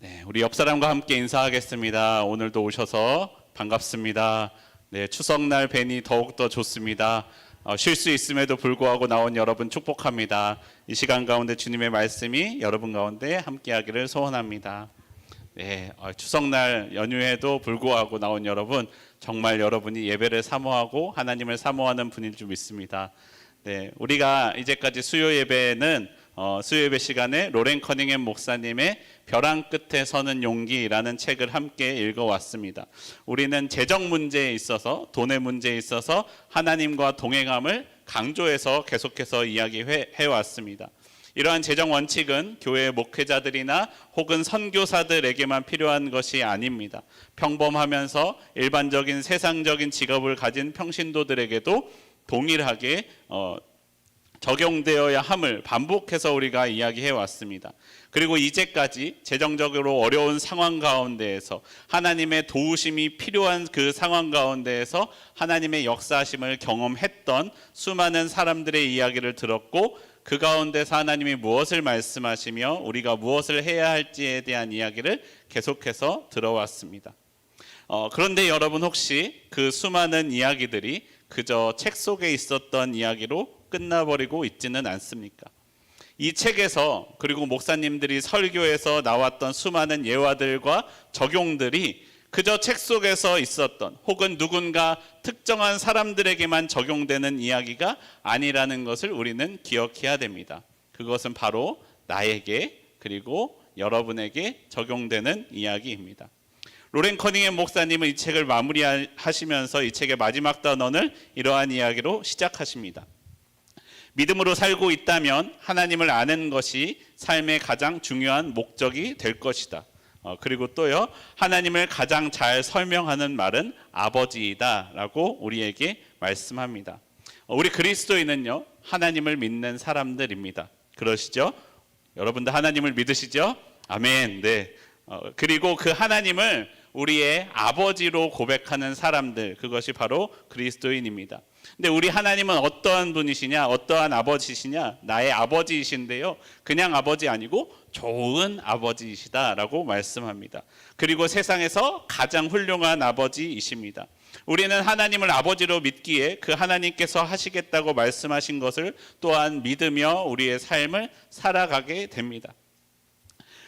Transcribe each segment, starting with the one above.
네, 우리 옆 사람과 함께 인사하겠습니다. 오늘도 오셔서 반갑습니다. 네, 추석날 뵈니 더욱더 좋습니다. 쉴 수 있음에도 불구하고 나온 여러분 축복합니다. 이 시간 가운데 주님의 말씀이 여러분 가운데 함께하기를 소원합니다. 네, 추석날 연휴에도 불구하고 나온 여러분, 정말 여러분이 예배를 사모하고 하나님을 사모하는 분인 줄 믿습니다. 네, 우리가 이제까지 수요 예배는 수요 예배 시간에 로렌 커닝햄 목사님의 벼랑 끝에 서는 용기라는 책을 함께 읽어왔습니다. 우리는 재정 문제에 있어서, 돈의 문제에 있어서 하나님과 동행함을 강조해서 계속해서 이야기해왔습니다. 이러한 재정 원칙은 교회 목회자들이나 혹은 선교사들에게만 필요한 것이 아닙니다. 평범하면서 일반적인 세상적인 직업을 가진 평신도들에게도 동일하게 적용되어야 함을 반복해서 우리가 이야기해 왔습니다. 그리고 이제까지 재정적으로 어려운 상황 가운데에서 하나님의 도우심이 필요한 그 상황 가운데에서 하나님의 역사하심을 경험했던 수많은 사람들의 이야기를 들었고, 그 가운데서 하나님이 무엇을 말씀하시며 우리가 무엇을 해야 할지에 대한 이야기를 계속해서 들어왔습니다. 그런데 여러분, 혹시 그 수많은 이야기들이 그저 책 속에 있었던 이야기로 끝나버리고 있지는 않습니까? 이 책에서, 그리고 목사님들이 설교에서 나왔던 수많은 예화들과 적용들이 그저 책 속에서 있었던, 혹은 누군가 특정한 사람들에게만 적용되는 이야기가 아니라는 것을 우리는 기억해야 됩니다. 그것은 바로 나에게, 그리고 여러분에게 적용되는 이야기입니다. 로렌 커닝햄 목사님은 이 책을 마무리하시면서 이 책의 마지막 단원을 이러한 이야기로 시작하십니다. 믿음으로 살고 있다면 하나님을 아는 것이 삶의 가장 중요한 목적이 될 것이다. 그리고 또요, 하나님을 가장 잘 설명하는 말은 아버지이다 라고 우리에게 말씀합니다. 우리 그리스도인은요, 하나님을 믿는 사람들입니다. 그러시죠? 여러분들 하나님을 믿으시죠? 아멘. 네. 그리고 그 하나님을 우리의 아버지로 고백하는 사람들, 그것이 바로 그리스도인입니다. 근데 우리 하나님은 어떠한 분이시냐, 어떠한 아버지시냐? 나의 아버지이신데요, 그냥 아버지 아니고 좋은 아버지이시다라고 말씀합니다. 그리고 세상에서 가장 훌륭한 아버지이십니다. 우리는 하나님을 아버지로 믿기에 그 하나님께서 하시겠다고 말씀하신 것을 또한 믿으며 우리의 삶을 살아가게 됩니다.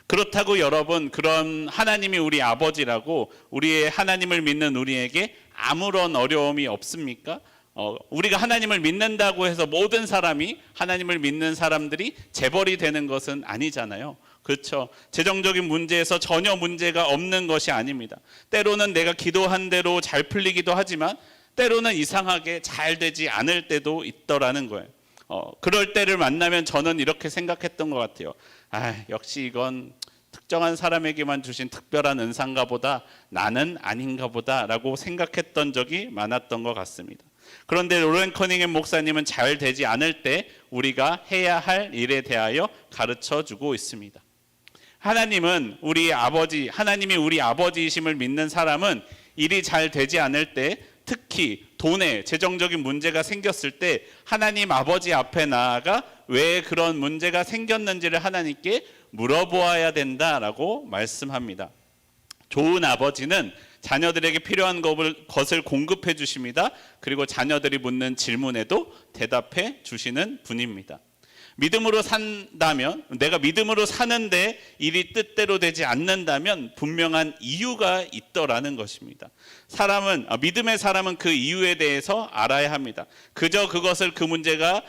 그렇다고 여러분, 그런 하나님이 우리 아버지라고 우리의 하나님을 믿는 우리에게 아무런 어려움이 없습니까? 우리가 하나님을 믿는다고 해서 모든 사람이, 하나님을 믿는 사람들이 재벌이 되는 것은 아니잖아요. 그렇죠? 재정적인 문제에서 전혀 문제가 없는 것이 아닙니다. 때로는 내가 기도한 대로 잘 풀리기도 하지만 때로는 이상하게 잘 되지 않을 때도 있더라는 거예요. 그럴 때를 만나면 저는 이렇게 생각했던 것 같아요. 역시 이건 특정한 사람에게만 주신 특별한 은사인가 보다, 나는 아닌가 보다 라고 생각했던 적이 많았던 것 같습니다. 그런데 로렌 커닝햄 목사님은 잘 되지 않을 때 우리가 해야 할 일에 대하여 가르쳐 주고 있습니다. 하나님은 우리 아버지, 하나님이 우리 아버지이심을 믿는 사람은 일이 잘 되지 않을 때, 특히 돈에 재정적인 문제가 생겼을 때 하나님 아버지 앞에 나아가 왜 그런 문제가 생겼는지를 하나님께 물어보아야 된다라고 말씀합니다. 좋은 아버지는 자녀들에게 필요한 것을 공급해 주십니다. 그리고 자녀들이 묻는 질문에도 대답해 주시는 분입니다. 믿음으로 산다면, 내가 믿음으로 사는데 일이 뜻대로 되지 않는다면 분명한 이유가 있더라는 것입니다. 믿음의 사람은 그 이유에 대해서 알아야 합니다. 그저 그 문제가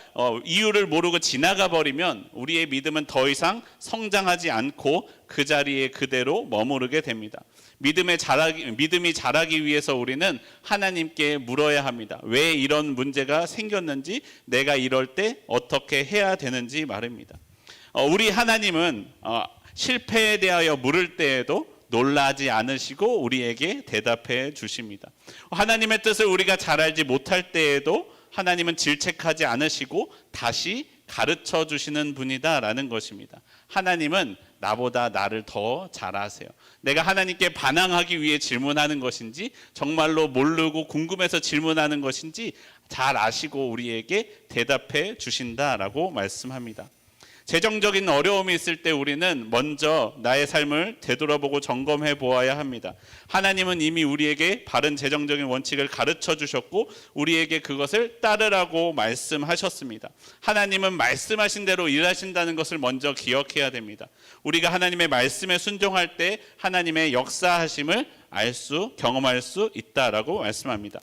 이유를 모르고 지나가 버리면 우리의 믿음은 더 이상 성장하지 않고 그 자리에 그대로 머무르게 됩니다. 믿음이 자라기 위해서 우리는 하나님께 물어야 합니다. 왜 이런 문제가 생겼는지, 내가 이럴 때 어떻게 해야 되는지 말입니다. 우리 하나님은 실패에 대하여 물을 때에도 놀라지 않으시고 우리에게 대답해 주십니다. 하나님의 뜻을 우리가 잘 알지 못할 때에도 하나님은 질책하지 않으시고 다시 가르쳐 주시는 분이다라는 것입니다. 하나님은 나보다 나를 더 잘 아세요. 내가 하나님께 반항하기 위해 질문하는 것인지, 정말로 모르고 궁금해서 질문하는 것인지 잘 아시고 우리에게 대답해 주신다라고 말씀합니다. 재정적인 어려움이 있을 때 우리는 먼저 나의 삶을 되돌아보고 점검해 보아야 합니다. 하나님은 이미 우리에게 바른 재정적인 원칙을 가르쳐 주셨고 우리에게 그것을 따르라고 말씀하셨습니다. 하나님은 말씀하신 대로 일하신다는 것을 먼저 기억해야 됩니다. 우리가 하나님의 말씀에 순종할 때 하나님의 역사하심을 경험할 수 있다라고 말씀합니다.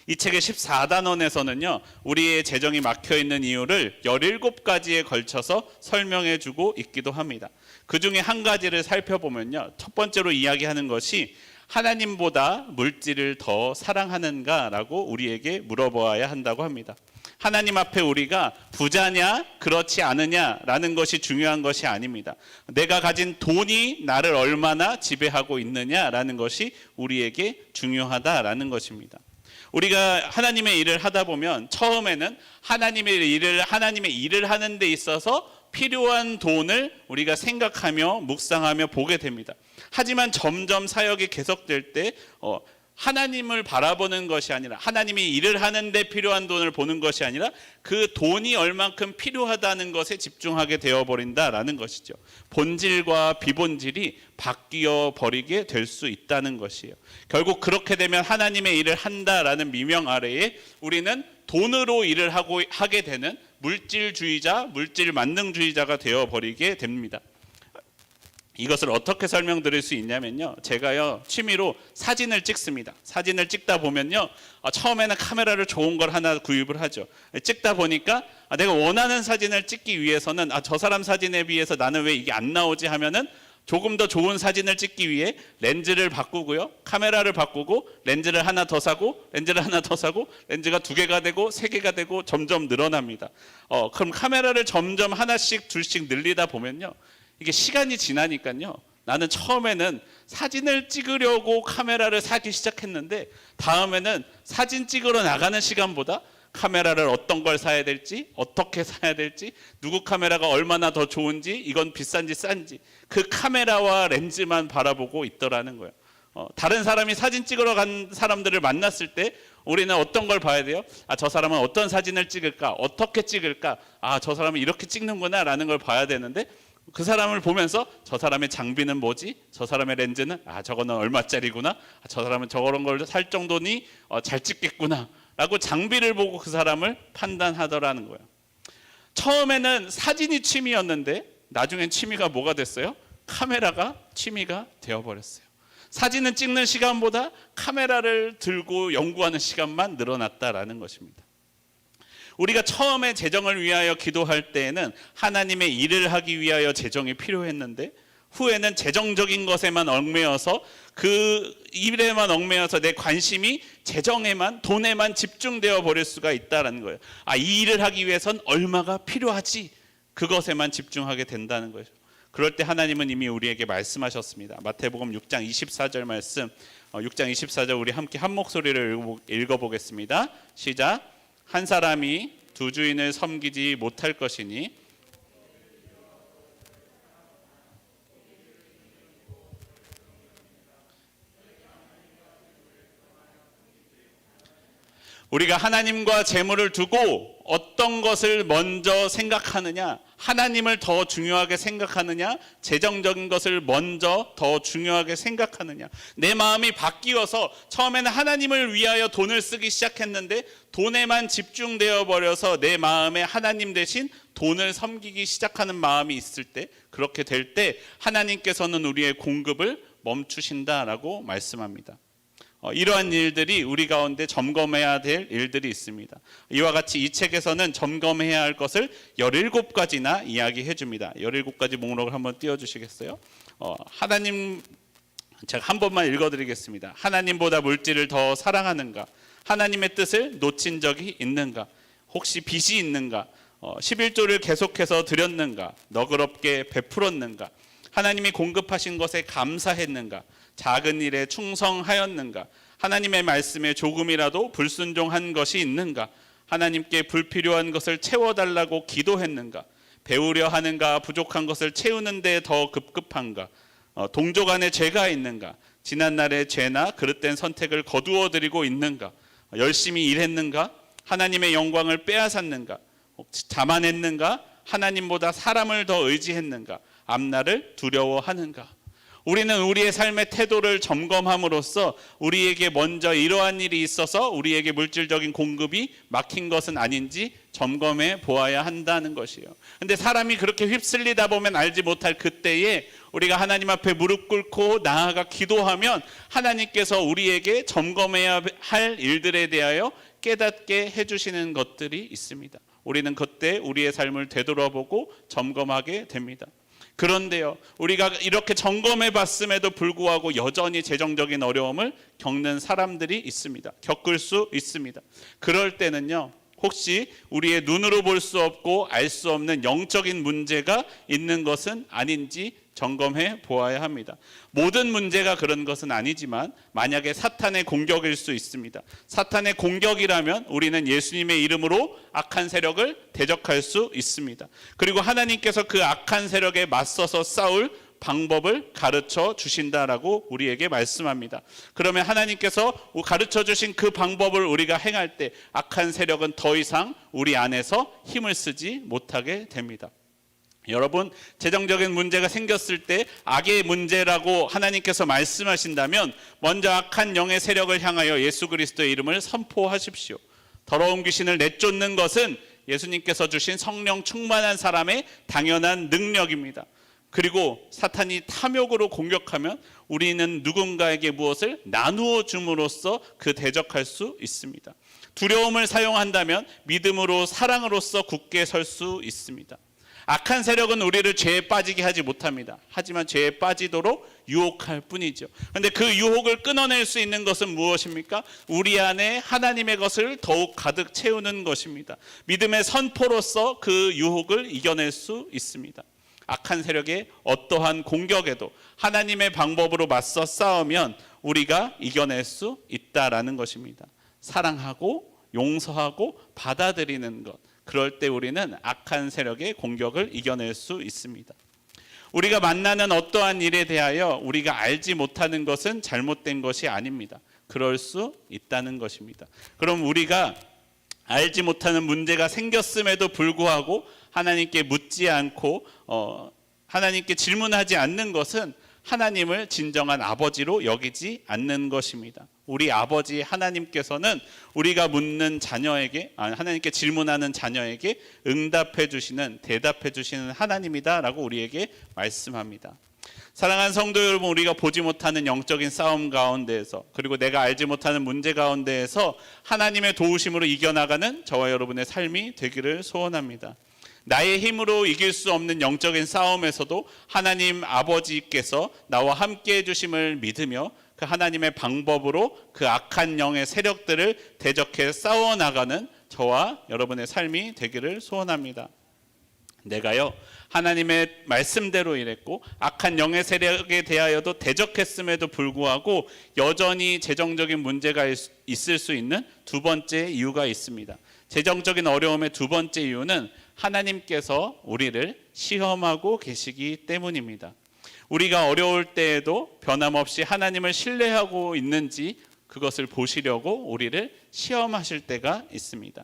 이 책의 14단원에서는요, 우리의 재정이 막혀 있는 이유를 17가지에 걸쳐서 설명해 주고 있기도 합니다. 그 중에 한 가지를 살펴보면요, 첫 번째로 이야기하는 것이 하나님보다 물질을 더 사랑하는가라고 우리에게 물어보아야 한다고 합니다. 하나님 앞에 우리가 부자냐 그렇지 않느냐라는 것이 중요한 것이 아닙니다. 내가 가진 돈이 나를 얼마나 지배하고 있느냐라는 것이 우리에게 중요하다라는 것입니다. 우리가 하나님의 일을 하다 보면 처음에는 하나님의 일을 하는 데 있어서 필요한 돈을 우리가 생각하며 묵상하며 보게 됩니다. 하지만 점점 사역이 계속될 때 하나님을 바라보는 것이 아니라 하나님이 일을 하는데 필요한 돈을 보는 것이 아니라 그 돈이 얼만큼 필요하다는 것에 집중하게 되어버린다라는 것이죠. 본질과 비본질이 바뀌어 버리게 될 수 있다는 것이에요. 결국 그렇게 되면 하나님의 일을 한다라는 미명 아래에 우리는 돈으로 일을 하게 되는 물질주의자, 물질만능주의자가 되어버리게 됩니다. 이것을 어떻게 설명드릴 수 있냐면요, 제가요 취미로 사진을 찍습니다. 사진을 찍다 보면요, 처음에는 카메라를 좋은 걸 하나 구입을 하죠. 찍다 보니까 내가 원하는 사진을 찍기 위해서는 저 사람 사진에 비해서 나는 왜 이게 안 나오지 하면은 조금 더 좋은 사진을 찍기 위해 렌즈를 바꾸고요, 카메라를 바꾸고 렌즈를 하나 더 사고 렌즈를 하나 더 사고 렌즈가 2개가 되고 3개가 되고 점점 늘어납니다. 그럼 카메라를 점점 하나씩 둘씩 늘리다 보면요, 이게 시간이 지나니까요, 나는 처음에는 사진을 찍으려고 카메라를 사기 시작했는데 다음에는 사진 찍으러 나가는 시간보다 카메라를 어떤 걸 사야 될지, 어떻게 사야 될지, 누구 카메라가 얼마나 더 좋은지, 이건 비싼지 싼지 그 카메라와 렌즈만 바라보고 있더라는 거예요. 다른 사람이 사진 찍으러 간 사람들을 만났을 때 우리는 어떤 걸 봐야 돼요? 저 사람은 어떤 사진을 찍을까? 어떻게 찍을까? 저 사람은 이렇게 찍는구나 라는 걸 봐야 되는데, 그 사람을 보면서 저 사람의 장비는 뭐지? 저 사람의 렌즈는 저거는 얼마짜리구나? 저 사람은 저런 걸 살 정도니 잘 찍겠구나 라고 장비를 보고 그 사람을 판단하더라는 거예요. 처음에는 사진이 취미였는데 나중엔 취미가 뭐가 됐어요? 카메라가 취미가 되어버렸어요. 사진을 찍는 시간보다 카메라를 들고 연구하는 시간만 늘어났다라는 것입니다. 우리가 처음에 재정을 위하여 기도할 때에는 하나님의 일을 하기 위하여 재정이 필요했는데 후에는 재정적인 것에만 얽매여서 그 일에만 얽매여서 내 관심이 재정에만, 돈에만 집중되어 버릴 수가 있다는 거예요. 이 일을 하기 위해선 얼마가 필요하지, 그것에만 집중하게 된다는 거죠. 그럴 때 하나님은 이미 우리에게 말씀하셨습니다. 마태복음 6장 24절 말씀, 6장 24절 우리 함께 한 목소리를 읽어보겠습니다. 시작. 한 사람이 두 주인을 섬기지 못할 것이니 우리가 하나님과 재물을 두고 어떤 것을 먼저 생각하느냐, 하나님을 더 중요하게 생각하느냐, 재정적인 것을 먼저 더 중요하게 생각하느냐. 내 마음이 바뀌어서 처음에는 하나님을 위하여 돈을 쓰기 시작했는데 돈에만 집중되어 버려서 내 마음에 하나님 대신 돈을 섬기기 시작하는 마음이 있을 때, 그렇게 될 때 하나님께서는 우리의 공급을 멈추신다라고 말씀합니다. 이러한 일들이 우리 가운데 점검해야 될 일들이 있습니다. 이와 같이 이 책에서는 점검해야 할 것을 17가지나 이야기해 줍니다. 17가지 목록을 한번 띄워주시겠어요? 제가 한 번만 읽어드리겠습니다. 하나님보다 물질을 더 사랑하는가? 하나님의 뜻을 놓친 적이 있는가? 혹시 빚이 있는가? 11조를 계속해서 드렸는가? 너그럽게 베풀었는가? 하나님이 공급하신 것에 감사했는가? 작은 일에 충성하였는가? 하나님의 말씀에 조금이라도 불순종한 것이 있는가? 하나님께 불필요한 것을 채워달라고 기도했는가? 배우려 하는가? 부족한 것을 채우는 데 더 급급한가? 동족 안에 죄가 있는가? 지난날의 죄나 그릇된 선택을 거두어 드리고 있는가? 열심히 일했는가? 하나님의 영광을 빼앗았는가? 자만했는가? 하나님보다 사람을 더 의지했는가? 앞날을 두려워하는가? 우리는 우리의 삶의 태도를 점검함으로써 우리에게 먼저 이러한 일이 있어서 우리에게 물질적인 공급이 막힌 것은 아닌지 점검해 보아야 한다는 것이에요. 근데 사람이 그렇게 휩쓸리다 보면 알지 못할 그때에 우리가 하나님 앞에 무릎 꿇고 나아가 기도하면 하나님께서 우리에게 점검해야 할 일들에 대하여 깨닫게 해주시는 것들이 있습니다. 우리는 그때 우리의 삶을 되돌아보고 점검하게 됩니다. 그런데요, 우리가 이렇게 점검해 봤음에도 불구하고 여전히 재정적인 어려움을 겪는 사람들이 있습니다. 겪을 수 있습니다. 그럴 때는요, 혹시 우리의 눈으로 볼 수 없고 알 수 없는 영적인 문제가 있는 것은 아닌지 점검해 보아야 합니다. 모든 문제가 그런 것은 아니지만 만약에 사탄의 공격일 수 있습니다. 사탄의 공격이라면 우리는 예수님의 이름으로 악한 세력을 대적할 수 있습니다. 그리고 하나님께서 그 악한 세력에 맞서서 싸울 방법을 가르쳐 주신다라고 우리에게 말씀합니다. 그러면 하나님께서 가르쳐 주신 그 방법을 우리가 행할 때 악한 세력은 더 이상 우리 안에서 힘을 쓰지 못하게 됩니다. 여러분, 재정적인 문제가 생겼을 때 악의 문제라고 하나님께서 말씀하신다면 먼저 악한 영의 세력을 향하여 예수 그리스도의 이름을 선포하십시오. 더러운 귀신을 내쫓는 것은 예수님께서 주신 성령 충만한 사람의 당연한 능력입니다. 그리고 사탄이 탐욕으로 공격하면 우리는 누군가에게 무엇을 나누어 줌으로써 그 대적할 수 있습니다. 두려움을 사용한다면 믿음으로 사랑으로써 굳게 설 수 있습니다. 악한 세력은 우리를 죄에 빠지게 하지 못합니다. 하지만 죄에 빠지도록 유혹할 뿐이죠. 그런데 그 유혹을 끊어낼 수 있는 것은 무엇입니까? 우리 안에 하나님의 것을 더욱 가득 채우는 것입니다. 믿음의 선포로서 그 유혹을 이겨낼 수 있습니다. 악한 세력의 어떠한 공격에도 하나님의 방법으로 맞서 싸우면 우리가 이겨낼 수 있다라는 것입니다. 사랑하고 용서하고 받아들이는 것, 그럴 때 우리는 악한 세력의 공격을 이겨낼 수 있습니다. 우리가 만나는 어떠한 일에 대하여 우리가 알지 못하는 것은 잘못된 것이 아닙니다. 그럴 수 있다는 것입니다. 그럼 우리가 알지 못하는 문제가 생겼음에도 불구하고 하나님께 묻지 않고 하나님께 질문하지 않는 것은 하나님을 진정한 아버지로 여기지 않는 것입니다. 우리 아버지 하나님께서는 우리가 묻는 자녀에게, 하나님께 질문하는 자녀에게 응답해 주시는, 대답해 주시는 하나님이다라고 우리에게 말씀합니다. 사랑하는 성도 여러분, 우리가 보지 못하는 영적인 싸움 가운데에서, 그리고 내가 알지 못하는 문제 가운데에서 하나님의 도우심으로 이겨나가는 저와 여러분의 삶이 되기를 소원합니다. 나의 힘으로 이길 수 없는 영적인 싸움에서도 하나님 아버지께서 나와 함께 해주심을 믿으며 그 하나님의 방법으로 그 악한 영의 세력들을 대적해 싸워나가는 저와 여러분의 삶이 되기를 소원합니다. 내가요, 하나님의 말씀대로 일했고 악한 영의 세력에 대하여도 대적했음에도 불구하고 여전히 재정적인 문제가 있을 수 있는 두 번째 이유가 있습니다. 재정적인 어려움의 두 번째 이유는 하나님께서 우리를 시험하고 계시기 때문입니다. 우리가 어려울 때에도 변함없이 하나님을 신뢰하고 있는지 그것을 보시려고 우리를 시험하실 때가 있습니다.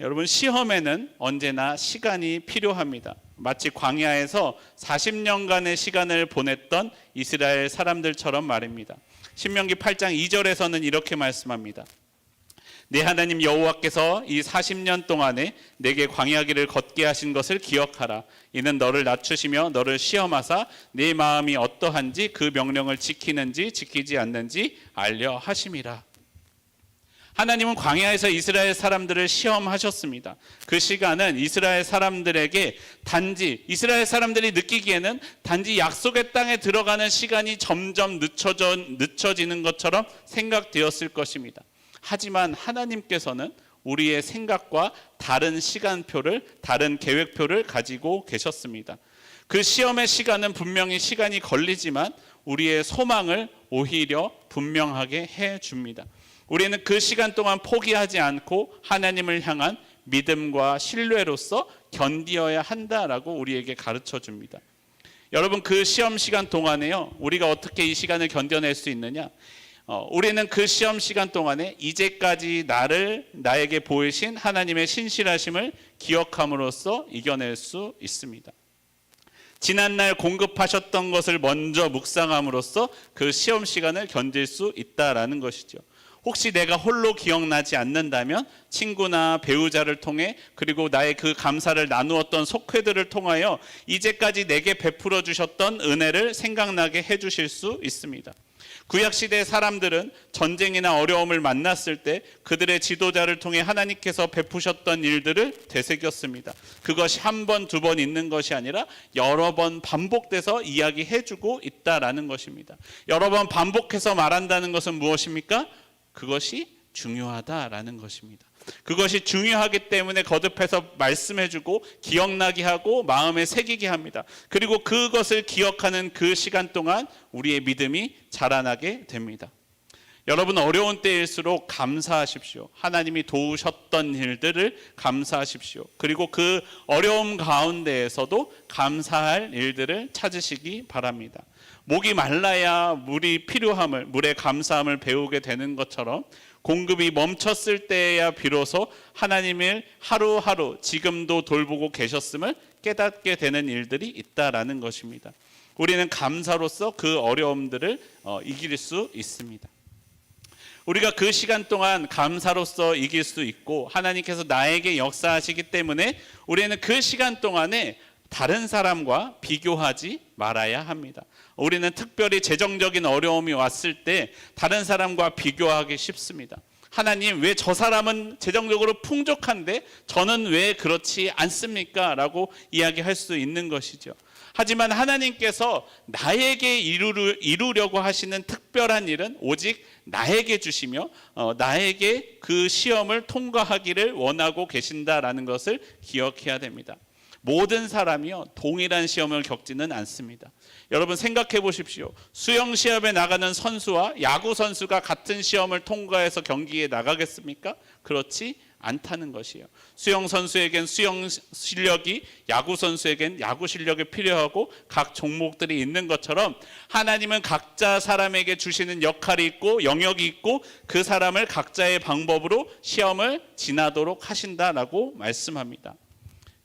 여러분, 시험에는 언제나 시간이 필요합니다. 마치 광야에서 40년간의 시간을 보냈던 이스라엘 사람들처럼 말입니다. 신명기 8장 2절에서는 이렇게 말씀합니다. 내 하나님 여호와께서 이 40년 동안에 내게 광야길을 걷게 하신 것을 기억하라. 이는 너를 낮추시며 너를 시험하사 네 마음이 어떠한지 그 명령을 지키는지 지키지 않는지 알려 하심이라. 하나님은 광야에서 이스라엘 사람들을 시험하셨습니다. 그 시간은 이스라엘 사람들에게 단지, 이스라엘 사람들이 느끼기에는 단지 약속의 땅에 들어가는 시간이 점점 늦춰지는 것처럼 생각되었을 것입니다. 하지만 하나님께서는 우리의 생각과 다른 시간표를, 다른 계획표를 가지고 계셨습니다. 그 시험의 시간은 분명히 시간이 걸리지만 우리의 소망을 오히려 분명하게 해줍니다. 우리는 그 시간 동안 포기하지 않고 하나님을 향한 믿음과 신뢰로서 견디어야 한다라고 우리에게 가르쳐 줍니다. 여러분, 그 시험 시간 동안에요, 우리가 어떻게 이 시간을 견뎌낼 수 있느냐? 우리는 그 시험 시간 동안에 이제까지 나에게 보이신 하나님의 신실하심을 기억함으로써 이겨낼 수 있습니다. 지난날 공급하셨던 것을 먼저 묵상함으로써 그 시험 시간을 견딜 수 있다라는 것이죠. 혹시 내가 홀로 기억나지 않는다면 친구나 배우자를 통해, 그리고 나의 그 감사를 나누었던 속회들을 통하여 이제까지 내게 베풀어 주셨던 은혜를 생각나게 해주실 수 있습니다. 구약시대 사람들은 전쟁이나 어려움을 만났을 때 그들의 지도자를 통해 하나님께서 베푸셨던 일들을 되새겼습니다. 그것이 한 번, 두 번 있는 것이 아니라 여러 번 반복돼서 이야기해주고 있다라는 것입니다. 여러 번 반복해서 말한다는 것은 무엇입니까? 그것이 중요하다라는 것입니다. 그것이 중요하기 때문에 거듭해서 말씀해주고 기억나게 하고 마음에 새기게 합니다. 그리고 그것을 기억하는 그 시간 동안 우리의 믿음이 자라나게 됩니다. 여러분, 어려운 때일수록 감사하십시오. 하나님이 도우셨던 일들을 감사하십시오. 그리고 그 어려움 가운데에서도 감사할 일들을 찾으시기 바랍니다. 목이 말라야 물이 필요함을, 물의 감사함을 배우게 되는 것처럼 공급이 멈췄을 때야 비로소 하나님을 하루하루 지금도 돌보고 계셨음을 깨닫게 되는 일들이 있다라는 것입니다. 우리는 감사로서 그 어려움들을 이길 수 있습니다. 우리가 그 시간 동안 감사로서 이길 수 있고 하나님께서 나에게 역사하시기 때문에 우리는 그 시간 동안에 다른 사람과 비교하지 말아야 합니다. 우리는 특별히 재정적인 어려움이 왔을 때 다른 사람과 비교하기 쉽습니다. 하나님, 왜 저 사람은 재정적으로 풍족한데 저는 왜 그렇지 않습니까? 라고 이야기할 수 있는 것이죠. 하지만 하나님께서 나에게 이루려고 하시는 특별한 일은 오직 나에게 주시며 나에게 그 시험을 통과하기를 원하고 계신다라는 것을 기억해야 됩니다. 모든 사람이요 동일한 시험을 겪지는 않습니다. 여러분, 생각해 보십시오. 수영 시합에 나가는 선수와 야구 선수가 같은 시험을 통과해서 경기에 나가겠습니까? 그렇지 않다는 것이에요. 수영 선수에겐 수영 실력이, 야구 선수에겐 야구 실력이 필요하고 각 종목들이 있는 것처럼 하나님은 각자 사람에게 주시는 역할이 있고 영역이 있고 그 사람을 각자의 방법으로 시험을 지나도록 하신다라고 말씀합니다.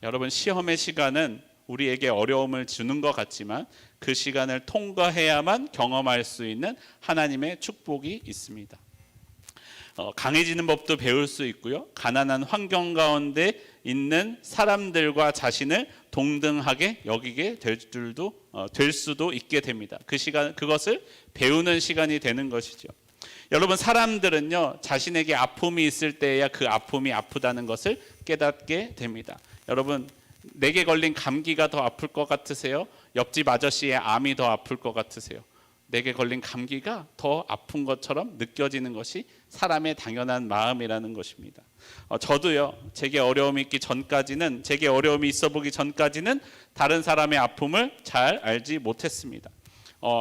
여러분, 시험의 시간은 우리에게 어려움을 주는 것 같지만 그 시간을 통과해야만 경험할 수 있는 하나님의 축복이 있습니다. 강해지는 법도 배울 수 있고요. 가난한 환경 가운데 있는 사람들과 자신을 동등하게 여기게 될 수도 있게 됩니다. 그 시간, 그것을 배우는 시간이 되는 것이죠. 여러분, 사람들은요 자신에게 아픔이 있을 때야 그 아픔이 아프다는 것을 깨닫게 됩니다. 여러분, 내게 걸린 감기가 더 아플 것 같으세요? 옆집 아저씨의 암이 더 아플 것 같으세요? 내게 걸린 감기가 더 아픈 것처럼 느껴지는 것이 사람의 당연한 마음이라는 것입니다. 저도요, 제게 어려움이 있어 보기 전까지는 다른 사람의 아픔을 잘 알지 못했습니다.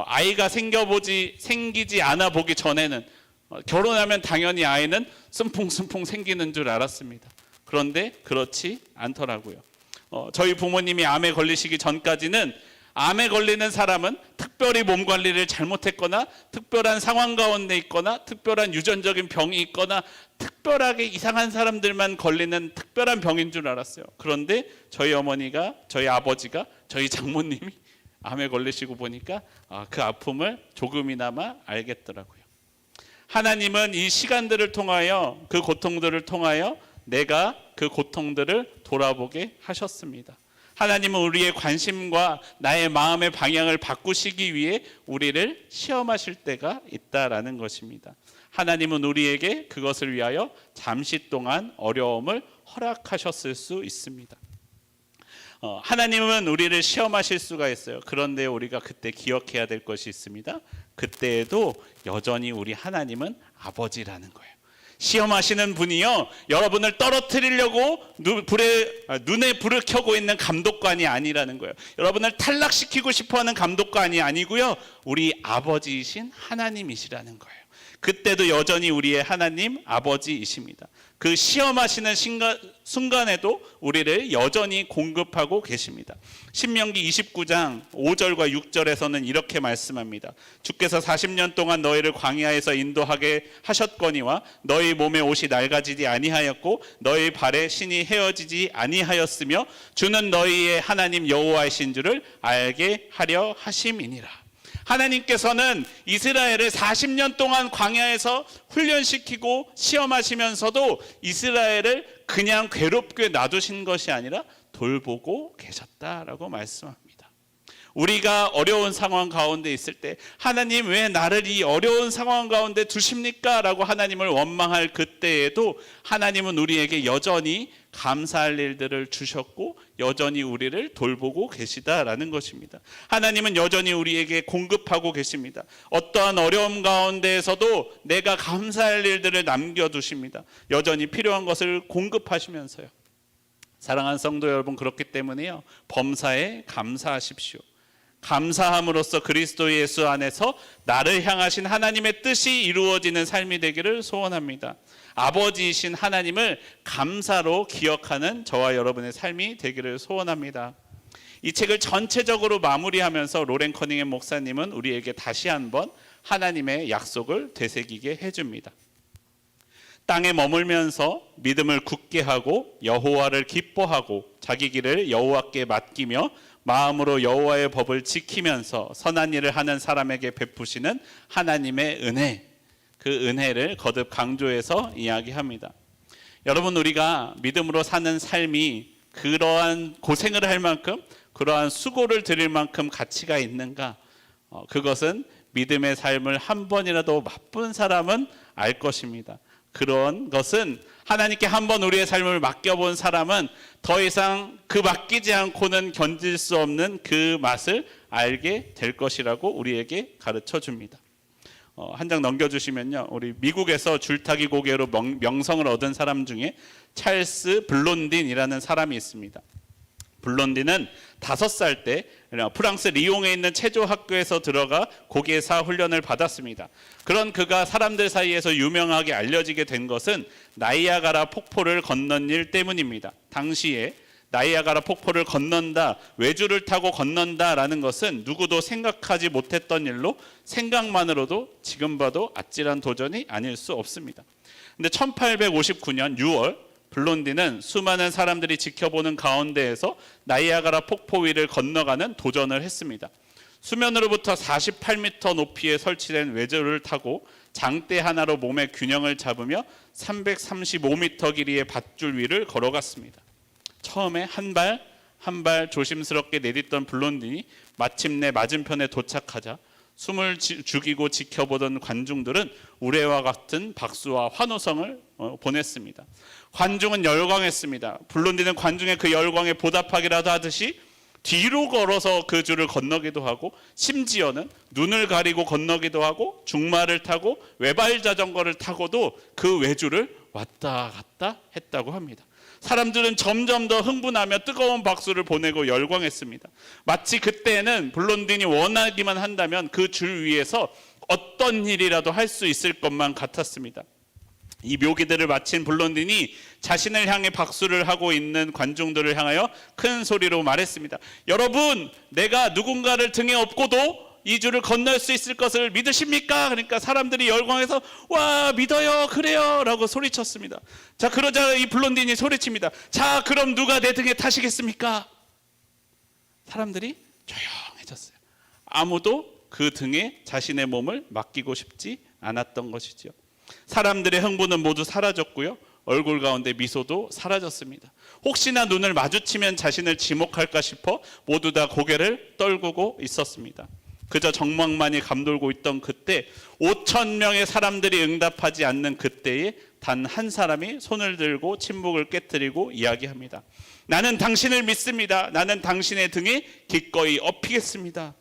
아이가 생기지 않아 보기 전에는 결혼하면 당연히 아이는 쓴풍쓴풍 생기는 줄 알았습니다. 그런데 그렇지 않더라고요. 저희 부모님이 암에 걸리시기 전까지는 암에 걸리는 사람은 특별히 몸 관리를 잘못했거나 특별한 상황 가운데 있거나 특별한 유전적인 병이 있거나 특별하게 이상한 사람들만 걸리는 특별한 병인 줄 알았어요. 그런데 저희 어머니가, 저희 아버지가, 저희 장모님이 암에 걸리시고 보니까 그 아픔을 조금이나마 알겠더라고요. 하나님은 이 시간들을 통하여, 그 고통들을 통하여 내가 그 고통들을 돌아보게 하셨습니다. 하나님은 우리의 관심과 나의 마음의 방향을 바꾸시기 위해 우리를 시험하실 때가 있다라는 것입니다. 하나님은 우리에게 그것을 위하여 잠시 동안 어려움을 허락하셨을 수 있습니다. 하나님은 우리를 시험하실 수가 있어요. 그런데 우리가 그때 기억해야 될 것이 있습니다. 그때에도 여전히 우리 하나님은 아버지라는 거예요. 시험하시는 분이요, 여러분을 떨어뜨리려고 눈에 불을 켜고 있는 감독관이 아니라는 거예요. 여러분을 탈락시키고 싶어하는 감독관이 아니고요, 우리 아버지이신 하나님이시라는 거예요. 그때도 여전히 우리의 하나님 아버지이십니다. 그 시험하시는 순간에도 우리를 여전히 공급하고 계십니다. 신명기 29장 5절과 6절에서는 이렇게 말씀합니다. 주께서 40년 동안 너희를 광야에서 인도하게 하셨거니와 너희 몸에 옷이 낡아지지 아니하였고 너희 발에 신이 헤어지지 아니하였으며 주는 너희의 하나님 여호와이신 줄을 알게 하려 하심이니라. 하나님께서는 이스라엘을 40년 동안 광야에서 훈련시키고 시험하시면서도 이스라엘을 그냥 괴롭게 놔두신 것이 아니라 돌보고 계셨다라고 말씀합니다. 우리가 어려운 상황 가운데 있을 때 하나님 왜 나를 이 어려운 상황 가운데 두십니까? 라고 하나님을 원망할 그때에도 하나님은 우리에게 여전히 감사할 일들을 주셨고 여전히 우리를 돌보고 계시다라는 것입니다. 하나님은 여전히 우리에게 공급하고 계십니다. 어떠한 어려움 가운데에서도 내가 감사할 일들을 남겨두십니다. 여전히 필요한 것을 공급하시면서요. 사랑하는 성도 여러분, 그렇기 때문에요, 범사에 감사하십시오. 감사함으로써 그리스도 예수 안에서 나를 향하신 하나님의 뜻이 이루어지는 삶이 되기를 소원합니다. 아버지이신 하나님을 감사로 기억하는 저와 여러분의 삶이 되기를 소원합니다. 이 책을 전체적으로 마무리하면서 로렌 커닝햄 목사님은 우리에게 다시 한번 하나님의 약속을 되새기게 해줍니다. 땅에 머물면서 믿음을 굳게 하고 여호와를 기뻐하고 자기 길을 여호와께 맡기며 마음으로 여호와의 법을 지키면서 선한 일을 하는 사람에게 베푸시는 하나님의 은혜, 그 은혜를 거듭 강조해서 이야기합니다. 여러분, 우리가 믿음으로 사는 삶이 그러한 고생을 할 만큼, 그러한 수고를 드릴 만큼 가치가 있는가? 그것은 믿음의 삶을 한 번이라도 맛본 사람은 알 것입니다. 그런 것은 하나님께 한번 우리의 삶을 맡겨본 사람은 더 이상 그 맡기지 않고는 견딜 수 없는 그 맛을 알게 될 것이라고 우리에게 가르쳐 줍니다. 한 장 넘겨주시면요, 우리 미국에서 줄타기 고개로 명성을 얻은 사람 중에 찰스 블론딘이라는 사람이 있습니다. 블론딘은 5살 때 프랑스 리옹에 있는 체조학교에서 들어가 고개사 훈련을 받았습니다. 그런 그가 사람들 사이에서 유명하게 알려지게 된 것은 나이아가라 폭포를 건넌 일 때문입니다. 당시에 나이아가라 폭포를 건넌다, 외주를 타고 건넌다라는 것은 누구도 생각하지 못했던 일로 생각만으로도 지금 봐도 아찔한 도전이 아닐 수 없습니다. 근데 1859년 6월 블론딘은 수많은 사람들이 지켜보는 가운데에서 나이아가라 폭포 위를 건너가는 도전을 했습니다. 수면으로부터 48m 높이에 설치된 외주를 타고 장대 하나로 몸의 균형을 잡으며 335m 길이의 밧줄 위를 걸어갔습니다. 처음에 한 발 한 발 조심스럽게 내딛던 블론딘이 마침내 맞은편에 도착하자 숨을 죽이고 지켜보던 관중들은 우레와 같은 박수와 환호성을 보냈습니다. 관중은 열광했습니다. 블론딘은 관중의 그 열광에 보답하기라도 하듯이 뒤로 걸어서 그 줄을 건너기도 하고 심지어는 눈을 가리고 건너기도 하고 중마를 타고 외발 자전거를 타고도 그 외줄을 왔다 갔다 했다고 합니다. 사람들은 점점 더 흥분하며 뜨거운 박수를 보내고 열광했습니다. 마치 그때는 블론딘이 원하기만 한다면 그 줄 위에서 어떤 일이라도 할 수 있을 것만 같았습니다. 이 묘기들을 마친 블론딘이 자신을 향해 박수를 하고 있는 관중들을 향하여 큰 소리로 말했습니다. 여러분, 내가 누군가를 등에 업고도 이 줄을 건널 수 있을 것을 믿으십니까? 그러니까 사람들이 열광해서 와, 믿어요, 그래요 라고 소리쳤습니다. 자, 그러자 이 블론딘이 소리칩니다. 자, 그럼 누가 내 등에 타시겠습니까? 사람들이 조용해졌어요. 아무도 그 등에 자신의 몸을 맡기고 싶지 않았던 것이죠. 사람들의 흥분은 모두 사라졌고요, 얼굴 가운데 미소도 사라졌습니다. 혹시나 눈을 마주치면 자신을 지목할까 싶어 모두 다 고개를 떨구고 있었습니다. 그저 정막만이 감돌고 있던 그때 5,000명의 사람들이 응답하지 않는 그때에 단 한 사람이 손을 들고 침묵을 깨뜨리고 이야기합니다. 나는 당신을 믿습니다. 나는 당신의 등에 기꺼이 업히겠습니다.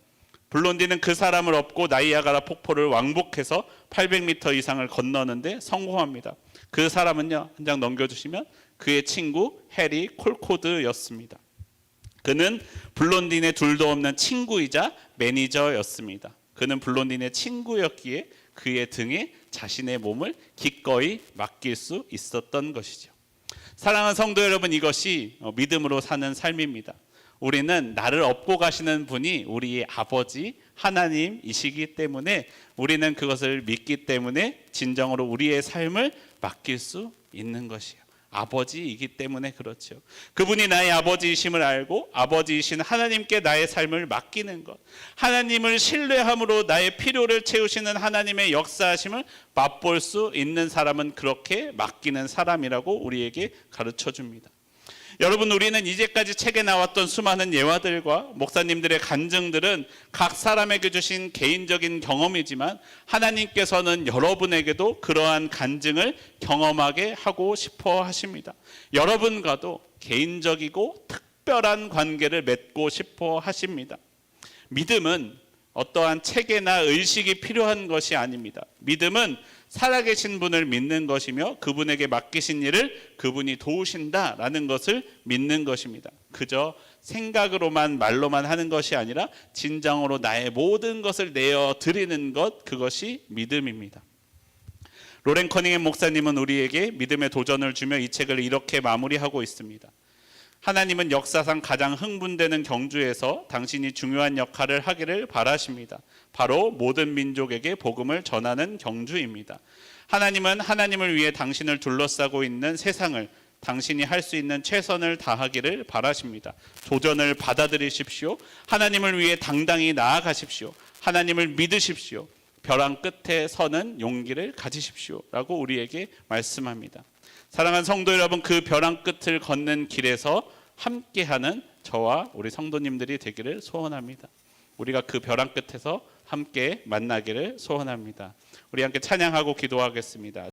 블론딘은 그 사람을 업고 나이아가라 폭포를 왕복해서 800m 이상을 건너는데 성공합니다. 그 사람은요, 한 장 넘겨주시면 그의 친구 해리 콜코드였습니다. 그는 블론딘의 둘도 없는 친구이자 매니저였습니다. 그는 블론딘의 친구였기에 그의 등에 자신의 몸을 기꺼이 맡길 수 있었던 것이죠. 사랑하는 성도 여러분, 이것이 믿음으로 사는 삶입니다. 우리는 나를 업고 가시는 분이 우리의 아버지 하나님이시기 때문에 우리는 그것을 믿기 때문에 진정으로 우리의 삶을 맡길 수 있는 것이에요. 아버지이기 때문에 그렇죠. 그분이 나의 아버지이심을 알고 아버지이신 하나님께 나의 삶을 맡기는 것, 하나님을 신뢰함으로 나의 필요를 채우시는 하나님의 역사하심을 맛볼 수 있는 사람은 그렇게 맡기는 사람이라고 우리에게 가르쳐 줍니다. 여러분, 우리는 이제까지 책에 나왔던 수많은 예화들과 목사님들의 간증들은 각 사람에게 주신 개인적인 경험이지만 하나님께서는 여러분에게도 그러한 간증을 경험하게 하고 싶어 하십니다. 여러분과도 개인적이고 특별한 관계를 맺고 싶어 하십니다. 믿음은 어떠한 체계나 의식이 필요한 것이 아닙니다. 믿음은 살아계신 분을 믿는 것이며 그분에게 맡기신 일을 그분이 도우신다라는 것을 믿는 것입니다. 그저 생각으로만 말로만 하는 것이 아니라 진정으로 나의 모든 것을 내어 드리는 것, 그것이 믿음입니다. 로렌 커닝햄 목사님은 우리에게 믿음의 도전을 주며 이 책을 이렇게 마무리하고 있습니다. 하나님은 역사상 가장 흥분되는 경주에서 당신이 중요한 역할을 하기를 바라십니다. 바로 모든 민족에게 복음을 전하는 경주입니다. 하나님은 하나님을 위해 당신을 둘러싸고 있는 세상을 당신이 할 수 있는 최선을 다하기를 바라십니다. 도전을 받아들이십시오. 하나님을 위해 당당히 나아가십시오. 하나님을 믿으십시오. 벼랑 끝에 서는 용기를 가지십시오 라고 우리에게 말씀합니다. 사랑하는 성도 여러분, 그 벼랑 끝을 걷는 길에서 함께하는 저와 우리 성도님들이 되기를 소원합니다. 우리가 그 벼랑 끝에서 함께 만나기를 소원합니다. 우리 함께 찬양하고 기도하겠습니다.